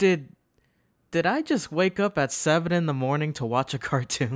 Did I just wake up at 7 in the morning to watch a cartoon?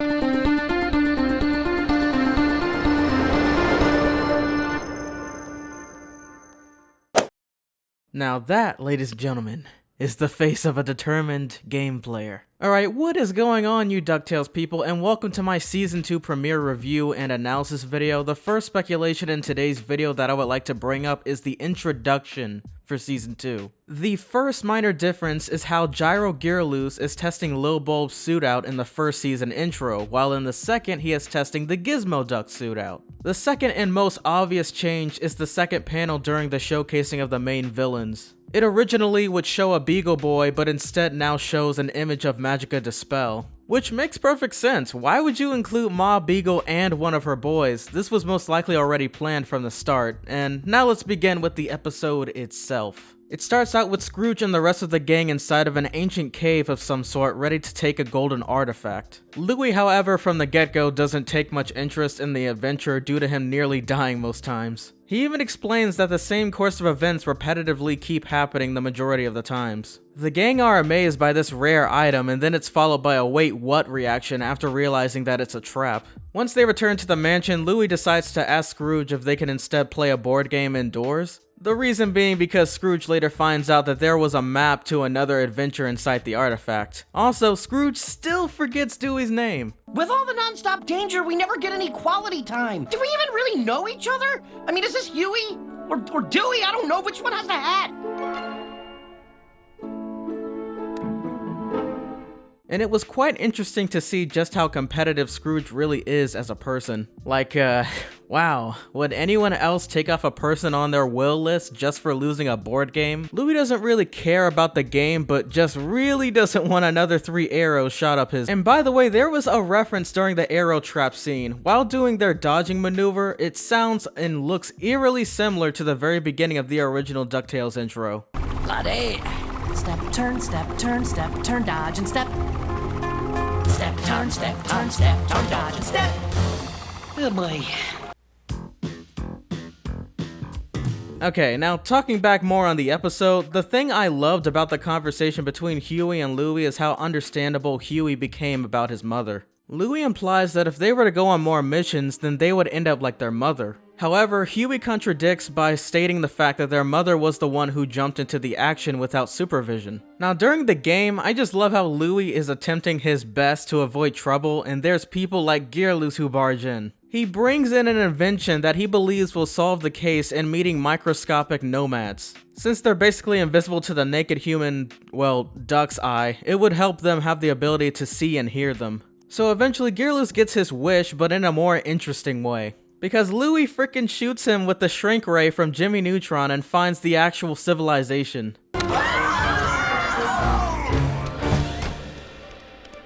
Now that, ladies and gentlemen, is the face of a determined game player. Alright, what is going on, you DuckTales people, and welcome to my Season 2 premiere review and analysis video. The first speculation in today's video that I would like to bring up is the introduction for Season 2. The first minor difference is how Gyro Gearloose is testing Lil Bulb's suit out in the first season intro, while in the second he is testing the Gizmo Duck suit out. The second and most obvious change is the second panel during the showcasing of the main villains. It originally would show a Beagle Boy, but instead now shows an image of Magica Dispel. Which makes perfect sense. Why would you include Ma Beagle and one of her boys? This was most likely already planned from the start. And now let's begin with the episode itself. It starts out with Scrooge and the rest of the gang inside of an ancient cave of some sort, ready to take a golden artifact. Louie, however, from the get-go doesn't take much interest in the adventure due to him nearly dying most times. He even explains that the same course of events repetitively keep happening the majority of the times. The gang are amazed by this rare item, and then it's followed by a "wait, what" reaction after realizing that it's a trap. Once they return to the mansion, Louie decides to ask Scrooge if they can instead play a board game indoors. The reason being because Scrooge later finds out that there was a map to another adventure inside the artifact. Also, Scrooge still forgets Dewey's name. With all the non-stop danger, we never get any quality time. Do we even really know each other? I mean, is this Huey? Or Dewey? I don't know. Which one has the hat? And it was quite interesting to see just how competitive Scrooge really is as a person. Like, wow, would anyone else take off a person on their will list just for losing a board game? Louie doesn't really care about the game, but just really doesn't want another 3 arrows shot up his. And by the way, there was a reference during the arrow trap scene. While doing their dodging maneuver, it sounds and looks eerily similar to the very beginning of the original DuckTales intro. Bloody. Step, turn, dodge, and step. Step, turn, dodge, and step. Oh boy. Okay, now talking back more on the episode, the thing I loved about the conversation between Huey and Louie is how understandable Huey became about his mother. Louie implies that if they were to go on more missions, then they would end up like their mother. However, Huey contradicts by stating the fact that their mother was the one who jumped into the action without supervision. Now during the game, I just love how Louie is attempting his best to avoid trouble, and there's people like Gearloose who barge in. He brings in an invention that he believes will solve the case in meeting microscopic nomads. Since they're basically invisible to the naked human, well, duck's eye, it would help them have the ability to see and hear them. So eventually Gearloose gets his wish, but in a more interesting way. Because Louie frickin' shoots him with the shrink ray from Jimmy Neutron and finds the actual civilization.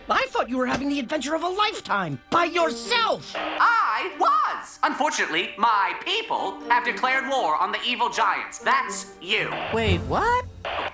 I thought you were having the adventure of a lifetime by yourself. I was! Unfortunately, my people have declared war on the evil giants. That's you. Wait, what?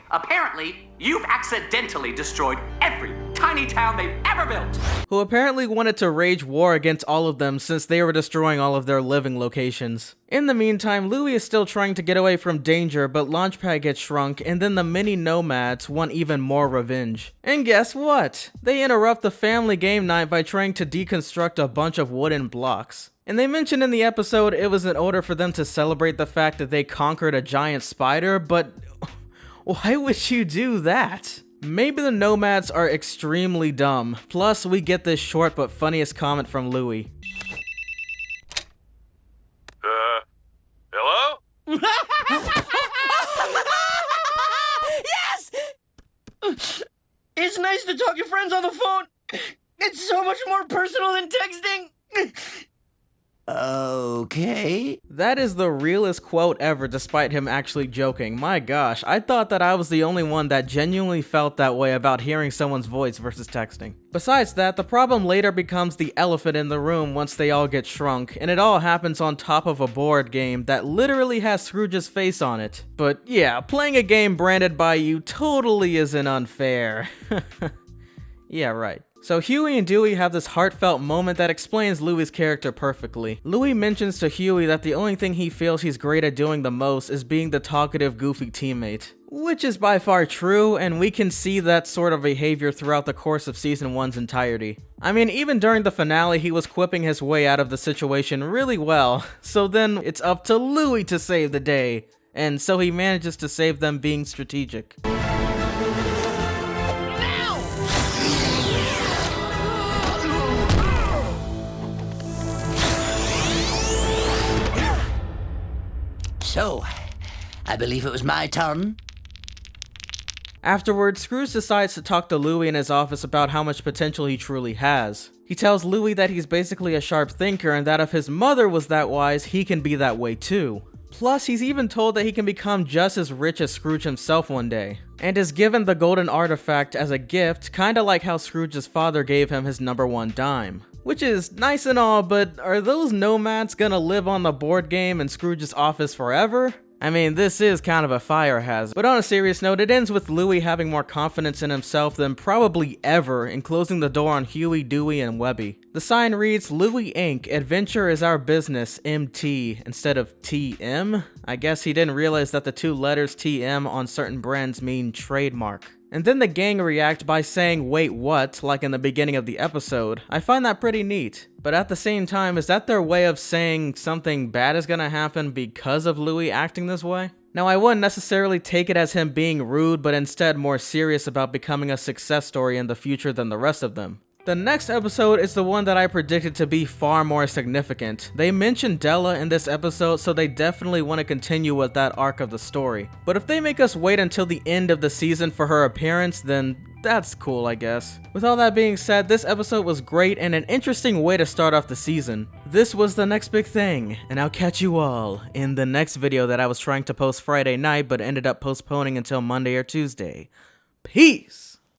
Apparently, you've accidentally destroyed every tiny town they've ever built. Who apparently wanted to wage war against all of them since they were destroying all of their living locations. In the meantime, Louie is still trying to get away from danger, but Launchpad gets shrunk, and then the mini nomads want even more revenge. And guess what? They interrupt the family game night by trying to deconstruct a bunch of wooden blocks. And they mentioned in the episode it was in order for them to celebrate the fact that they conquered a giant spider, but why would you do that? Maybe the nomads are extremely dumb. Plus, we get this short but funniest comment from Louie. Hello? Yes! It's nice to talk to friends on the phone. It's so much more personal than texting. Okay. That is the realest quote ever, despite him actually joking. My gosh, I thought that I was the only one that genuinely felt that way about hearing someone's voice versus texting. Besides that, the problem later becomes the elephant in the room once they all get shrunk, and it all happens on top of a board game that literally has Scrooge's face on it. But yeah, playing a game branded by you totally isn't unfair. Yeah, right. So Huey and Dewey have this heartfelt moment that explains Louie's character perfectly. Louie mentions to Huey that the only thing he feels he's great at doing the most is being the talkative, goofy teammate. Which is by far true, and we can see that sort of behavior throughout the course of Season 1's entirety. I mean, even during the finale, he was quipping his way out of the situation really well, so then it's up to Louie to save the day, and so he manages to save them being strategic. So, I believe it was my turn. Afterwards, Scrooge decides to talk to Louie in his office about how much potential he truly has. He tells Louie that he's basically a sharp thinker and that if his mother was that wise, he can be that way too. Plus, he's even told that he can become just as rich as Scrooge himself one day, and is given the golden artifact as a gift, kinda like how Scrooge's father gave him his #1 dime. Which is nice and all, but are those nomads gonna live on the board game in Scrooge's office forever? I mean, this is kind of a fire hazard. But on a serious note, it ends with Louie having more confidence in himself than probably ever in closing the door on Huey, Dewey, and Webby. The sign reads, Louie Inc. Adventure is our business, MT, instead of TM? I guess he didn't realize that the two letters TM on certain brands mean trademark. And then the gang react by saying, wait, what, like in the beginning of the episode. I find that pretty neat. But at the same time, is that their way of saying something bad is gonna happen because of Louie acting this way? Now, I wouldn't necessarily take it as him being rude, but instead more serious about becoming a success story in the future than the rest of them. The next episode is the one that I predicted to be far more significant. They mentioned Della in this episode, so they definitely want to continue with that arc of the story. But if they make us wait until the end of the season for her appearance, then that's cool, I guess. With all that being said, this episode was great and an interesting way to start off the season. This was The Next Big Thing, and I'll catch you all in the next video that I was trying to post Friday night but ended up postponing until Monday or Tuesday. Peace!